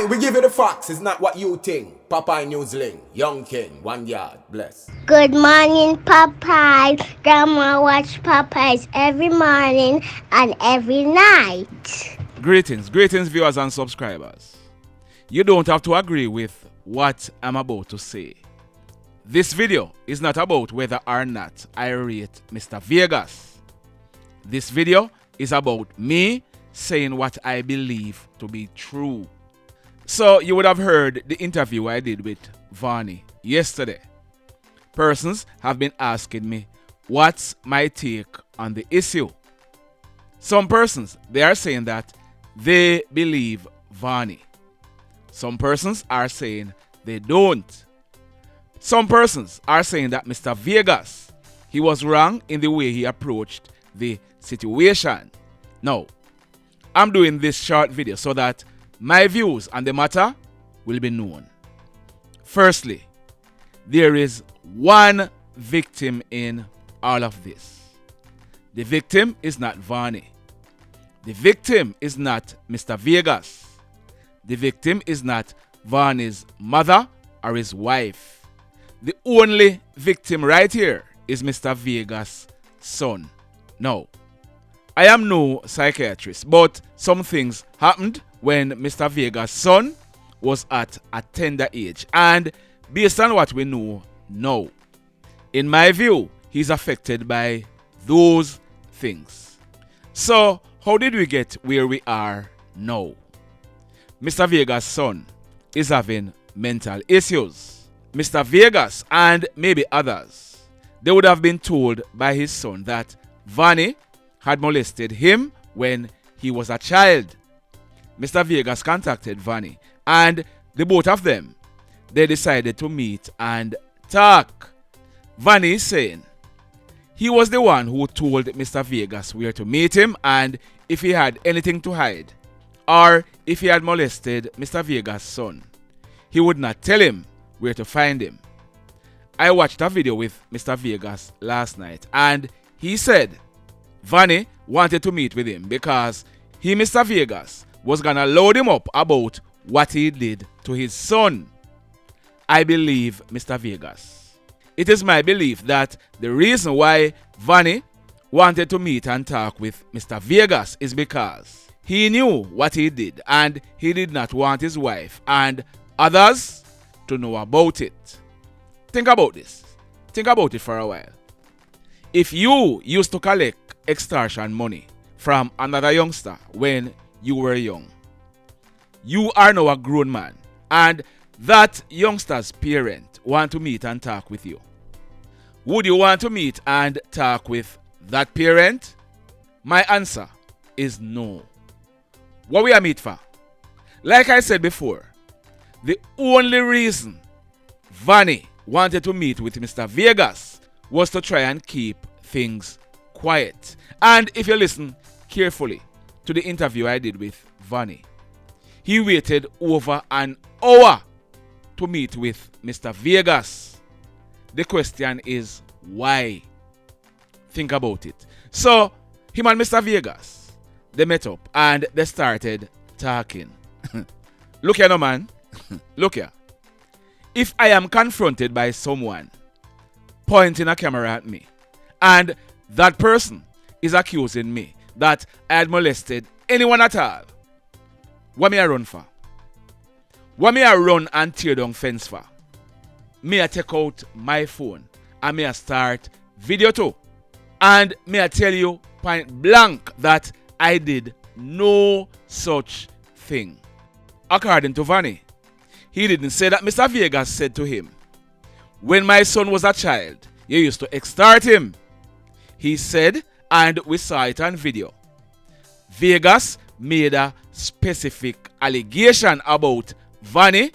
Aye, we give you the facts. It's not what you think. Popeye Newsling, Young King, 1 yard, bless. Good morning, Popeye. Grandma watch Popeyes every morning and every night. Greetings, viewers and subscribers. You don't have to agree with what I'm about to say. This video is not about whether or not I rate Mr. Vegas. This video is about me saying what I believe to be true. So you would have heard the interview I did with Vannie yesterday. Persons have been asking me what's my take on the issue. Some persons, they are saying that they believe Vannie. Some persons are saying they don't. Some persons are saying that Mr. Vegas, he was wrong in the way he approached the situation. Now, I'm doing this short video so that my views on the matter will be known. Firstly, there is one victim in all of this. The victim is not Vannie. The victim is not Mr. Vegas. The victim is not Vannie's mother or his wife. The only victim right here is Mr. Vegas' son. Now, I am no psychiatrist, but some things happened when Mr. Vegas' son was at a tender age. And based on what we know now, in my view, he's affected by those things. So, how did we get where we are now? Mr. Vegas' son is having mental issues. Mr. Vegas and maybe others, they would have been told by his son that Vannie had molested him when he was a child. Mr. Vegas contacted Vannie and the both of them, they decided to meet and talk. Vannie is saying he was the one who told Mr. Vegas where to meet him and if he had anything to hide or if he had molested Mr. Vegas' son, he would not tell him where to find him. I watched a video with Mr. Vegas last night and he said Vannie wanted to meet with him because he, Mr. Vegas, was gonna load him up about what he did to his son. I believe Mr. Vegas. It is my belief that the reason why Vannie wanted to meet and talk with Mr. Vegas is because he knew what he did and he did not want his wife and others to know about it. Think about this. Think about it for a while. If you used to collect extortion money from another youngster when you were young, you are now a grown man and that youngster's parent want to meet and talk with you. Would you want to meet and talk with that parent? My answer is no. What we are meet for? Like I said before, the only reason Vannie wanted to meet with Mr. Vegas was to try and keep things quiet. And if you listen carefully to the interview I did with Vannie, he waited over an hour to meet with Mr. Vegas. The question is why? Think about it. So, him and Mr. Vegas, they met up and they started talking. Look here, no man. Look here. If I am confronted by someone pointing a camera at me and that person is accusing me that I had molested anyone at all, what may I run for? What may I run and tear down fence for? May I take out my phone and may I start video too? And may I tell you point blank that I did no such thing. According to Vannie, he didn't say that Mr. Vegas said to him, when my son was a child, you used to extort him. He said, and we saw it on video, Vegas made a specific allegation about Vannie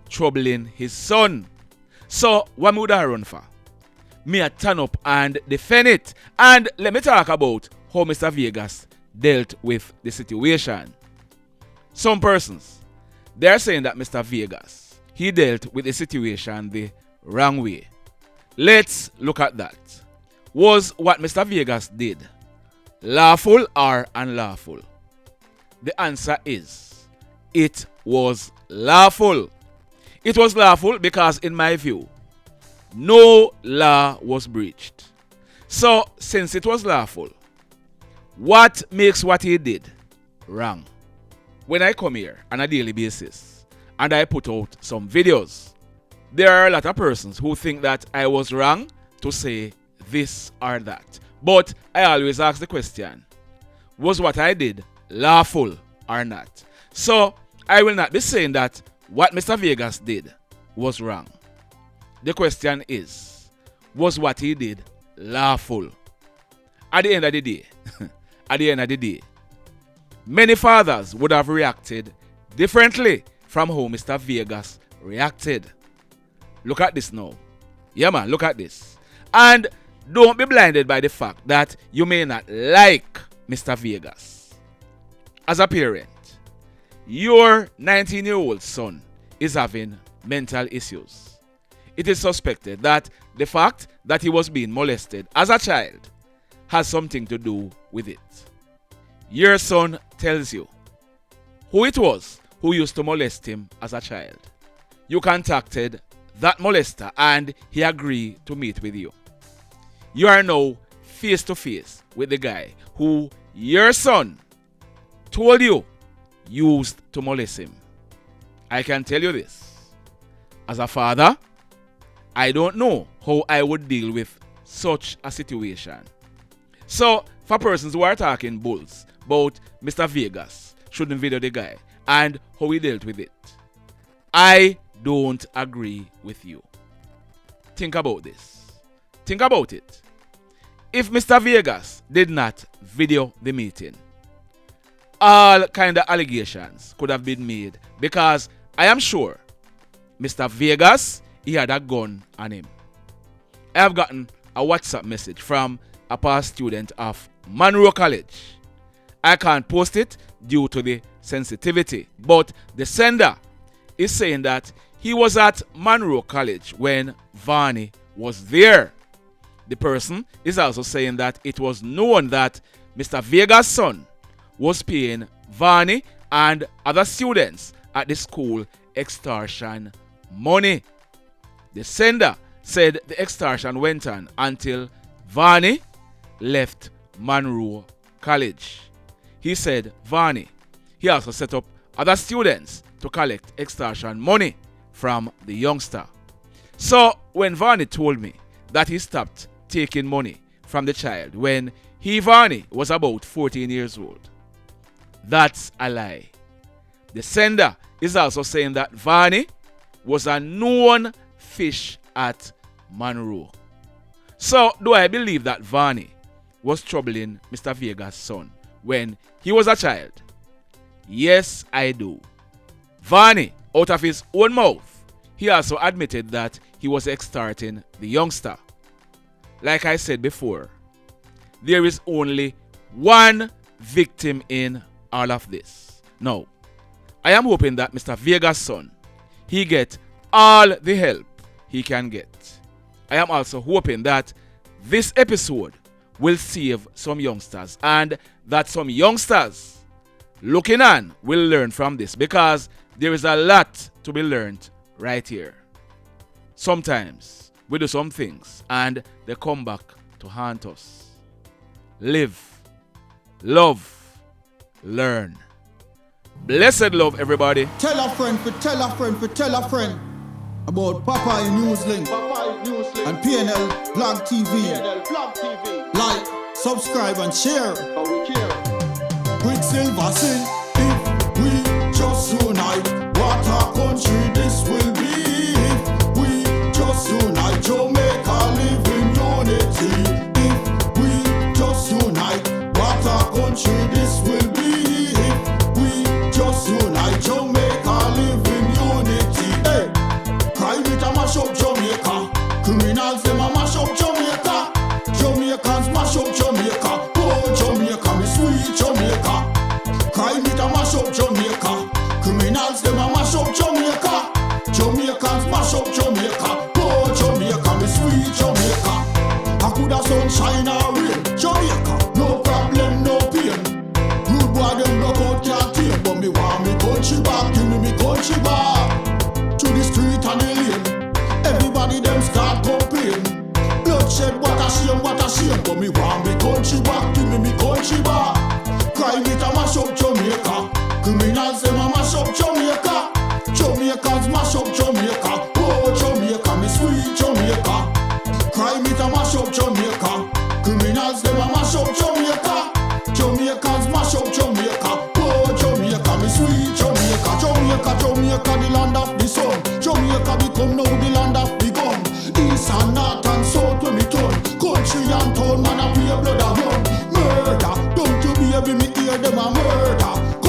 troubling his son. So what would I run for? Me a turn up and defend it. And let me talk about how Mr. Vegas dealt with the situation. Some persons, they are saying that Mr. Vegas, he dealt with the situation the wrong way. Let's look at that. Was what Mr. Vegas did lawful or unlawful? The answer is it was lawful. It was lawful because, in my view, no law was breached. So, since it was lawful, what makes what he did wrong? When I come here on a daily basis and I put out some videos, there are a lot of persons who think that I was wrong to say this or that. But I always ask the question, was what I did lawful or not? So I will not be saying that what Mr. Vegas did was wrong. The question is, was what he did lawful? At the end of the day, many fathers would have reacted differently from how Mr. Vegas reacted. Look at this now. Yeah, man, look at this. And don't be blinded by the fact that you may not like Mr. Vegas. As a parent, your 19-year-old son is having mental issues. It is suspected that the fact that he was being molested as a child has something to do with it. Your son tells you who it was who used to molest him as a child. You contacted that molester and he agreed to meet with you. You are now face to face with the guy who your son told you used to molest him. I can tell you this. As a father, I don't know how I would deal with such a situation. So, for persons who are talking bulls about Mr. Vegas shouldn't video the guy and how he dealt with it, I don't agree with you. Think about this. Think about it. If Mr. Vegas did not video the meeting, all kind of allegations could have been made because I am sure Mr. Vegas, he had a gun on him. I have gotten a WhatsApp message from a past student of Monroe College. I can't post it due to the sensitivity, but the sender is saying that he was at Monroe College when Vannie was there. The person is also saying that it was known that Mr. Vegas' son was paying Vannie and other students at the school extortion money. The sender said the extortion went on until Vannie left Monroe College. He said Vannie, he also set up other students to collect extortion money from the youngster. So when Vannie told me that he stopped taking money from the child when Vannie was about 14 years old, that's a lie. The sender is also saying that Vannie was a known fish at Monroe. So do I believe that Vannie was troubling Mr. Vegas' son when he was a child? Yes, I do. Vannie, out of his own mouth, he also admitted that he was extorting the youngster. Like I said before, there is only one victim in all of this. Now, I am hoping that Mr. Vegas' son, he get all the help he can get. I am also hoping that this episode will save some youngsters and that some youngsters looking on will learn from this, because there is a lot to be learned right here. Sometimes we do some things and they come back to haunt us. Live, love, learn. Blessed love, everybody. Tell a friend for tell a friend for tell a friend about Popeye Newslink and PNL Vlog TV. Like, subscribe and share. Quicksilver sing, if we just unite, what a country this will be. If we just unite, Jamaica live in unity. If we just unite, what a country this will be. If we just unite, Jamaica live in unity. Hey, crime it a mash up Jamaica. Criminals them a mash up Jamaica. Jamaicans mash up Jamaica. Oh Jamaica, me sweet Jamaica. Crime it a mash up Jamaica. Criminals them a mash up Jamaica. Jamaicans mash up Jamaica. Oh Jamaica, me sweet Jamaica. I coulda sunshine or rain. Jamaica, no problem, no pain. Rude boy them block out can't tame, but me want me country back town man a pay blood a run. Murder, don't you baby me hear them a murder.